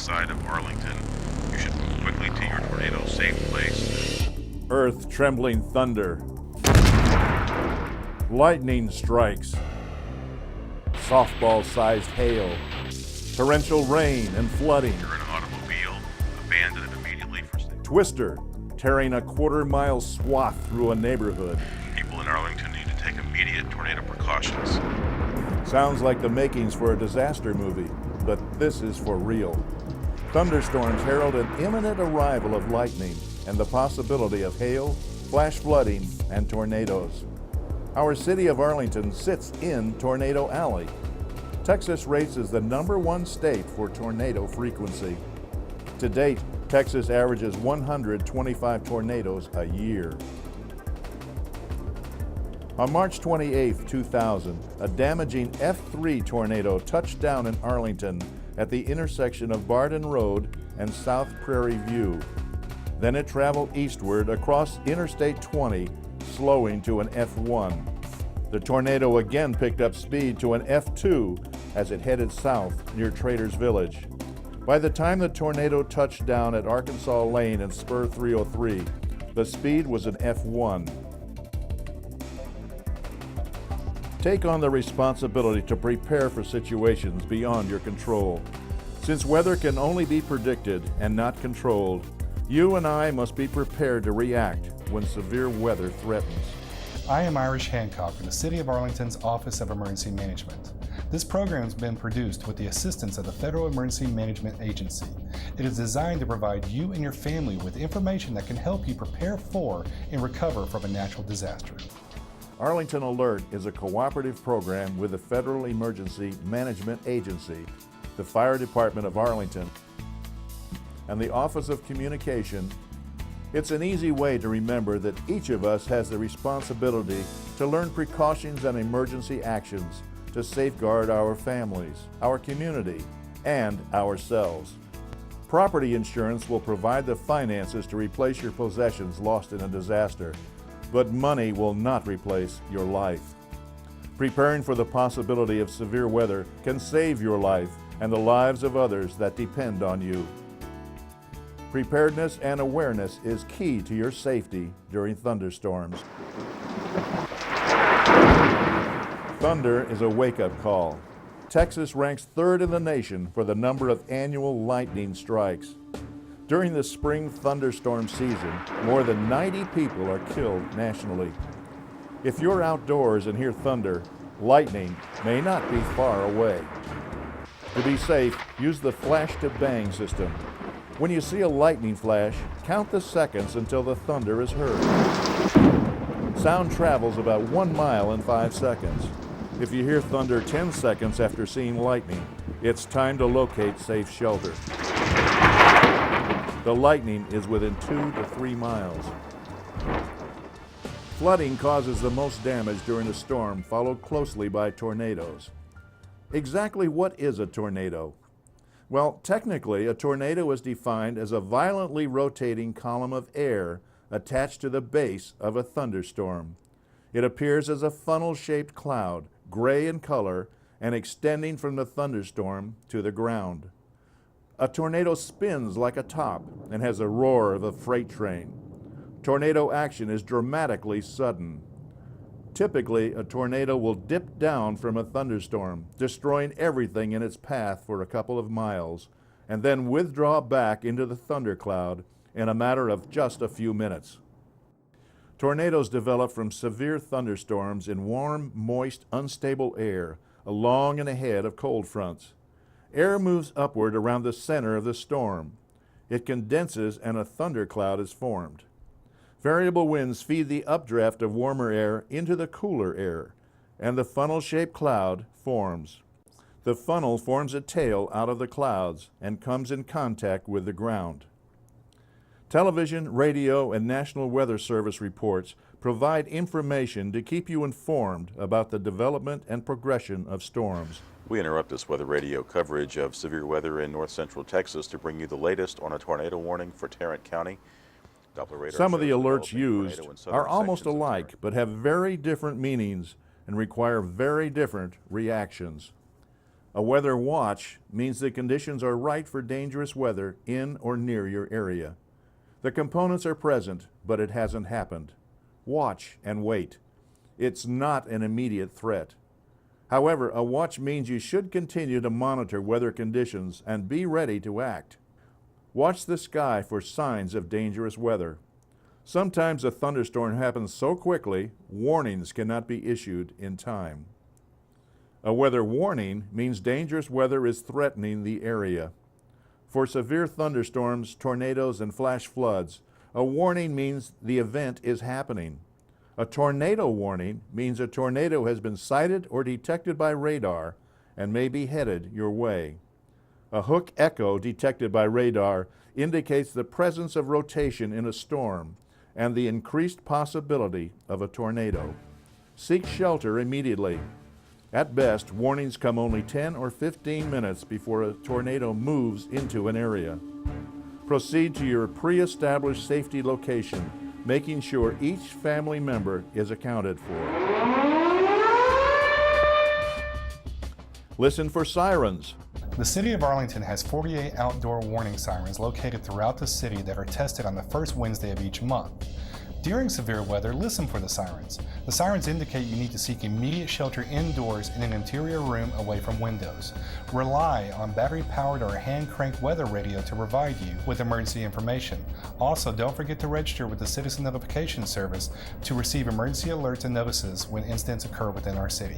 side of Arlington. You should move quickly to your tornado safe place. Earth-trembling thunder. Lightning strikes. Softball-sized hail. Torrential rain and flooding. You're in an automobile. Abandon it immediately for safety. Twister, tearing a quarter-mile swath through a neighborhood. People in Arlington need to take immediate tornado precautions. Sounds like the makings for a disaster movie, but this is for real. Thunderstorms herald an imminent arrival of lightning and the possibility of hail, flash flooding, and tornadoes. Our city of Arlington sits in Tornado Alley. Texas rates as the #1 state for tornado frequency. To date, Texas averages 125 tornadoes a year. On March 28, 2000, a damaging F3 tornado touched down in Arlington at the intersection of Barden Road and South Prairie View. Then it traveled eastward across Interstate 20, slowing to an F1. The tornado again picked up speed to an F2 as it headed south near Traders Village. By the time the tornado touched down at Arkansas Lane and Spur 303, the speed was an F1. Take on the responsibility to prepare for situations beyond your control. Since weather can only be predicted and not controlled, you and I must be prepared to react when severe weather threatens. I am Irish Hancock in the City of Arlington's Office of Emergency Management. This program has been produced with the assistance of the Federal Emergency Management Agency. It is designed to provide you and your family with information that can help you prepare for and recover from a natural disaster. Arlington Alert is a cooperative program with the Federal Emergency Management Agency, the Fire Department of Arlington, and the Office of Communication. It's an easy way to remember that each of us has the responsibility to learn precautions and emergency actions to safeguard our families, our community, and ourselves. Property insurance will provide the finances to replace your possessions lost in a disaster, but money will not replace your life. Preparing for the possibility of severe weather can save your life and the lives of others that depend on you. Preparedness and awareness is key to your safety during thunderstorms. Thunder is a wake-up call. Texas ranks 3rd in the nation for the number of annual lightning strikes. During the spring thunderstorm season, more than 90 people are killed nationally. If you're outdoors and hear thunder, lightning may not be far away. To be safe, use the flash-to-bang system. When you see a lightning flash, count the seconds until the thunder is heard. Sound travels about 1 mile in 5 seconds. If you hear thunder 10 seconds after seeing lightning, it's time to locate safe shelter. The lightning is within 2 to 3 miles. Flooding causes the most damage during a storm, followed closely by tornadoes. Exactly what is a tornado? Well, technically, a tornado is defined as a violently rotating column of air attached to the base of a thunderstorm. It appears as a funnel-shaped cloud, gray in color, and extending from the thunderstorm to the ground. A tornado spins like a top and has a roar of a freight train. Tornado action is dramatically sudden. Typically, a tornado will dip down from a thunderstorm, destroying everything in its path for a couple of miles, and then withdraw back into the thundercloud in a matter of just a few minutes. Tornadoes develop from severe thunderstorms in warm, moist, unstable air along and ahead of cold fronts. Air moves upward around the center of the storm. It condenses and a thundercloud is formed. Variable winds feed the updraft of warmer air into the cooler air, and the funnel-shaped cloud forms. The funnel forms a tail out of the clouds and comes in contact with the ground. Television, radio, and National Weather Service reports provide information to keep you informed about the development and progression of storms. We interrupt this weather radio coverage of severe weather in north central Texas to bring you the latest on a tornado warning for Tarrant County. Some of the alerts used are almost alike, but have very different meanings and require very different reactions. A weather watch means the conditions are right for dangerous weather in or near your area. The components are present, but it hasn't happened. Watch and wait. It's not an immediate threat. However, a watch means you should continue to monitor weather conditions and be ready to act. Watch the sky for signs of dangerous weather. Sometimes a thunderstorm happens so quickly, warnings cannot be issued in time. A weather warning means dangerous weather is threatening the area. For severe thunderstorms, tornadoes, and flash floods, a warning means the event is happening. A tornado warning means a tornado has been sighted or detected by radar and may be headed your way. A hook echo detected by radar indicates the presence of rotation in a storm and the increased possibility of a tornado. Seek shelter immediately. At best, warnings come only 10 or 15 minutes before a tornado moves into an area. Proceed to your pre-established safety location, making sure each family member is accounted for. Listen for sirens. The City of Arlington has 48 outdoor warning sirens located throughout the city that are tested on the first Wednesday of each month. During severe weather, listen for the sirens. The sirens indicate you need to seek immediate shelter indoors in an interior room away from windows. Rely on battery-powered or hand-cranked weather radio to provide you with emergency information. Also, don't forget to register with the Citizen Notification Service to receive emergency alerts and notices when incidents occur within our city.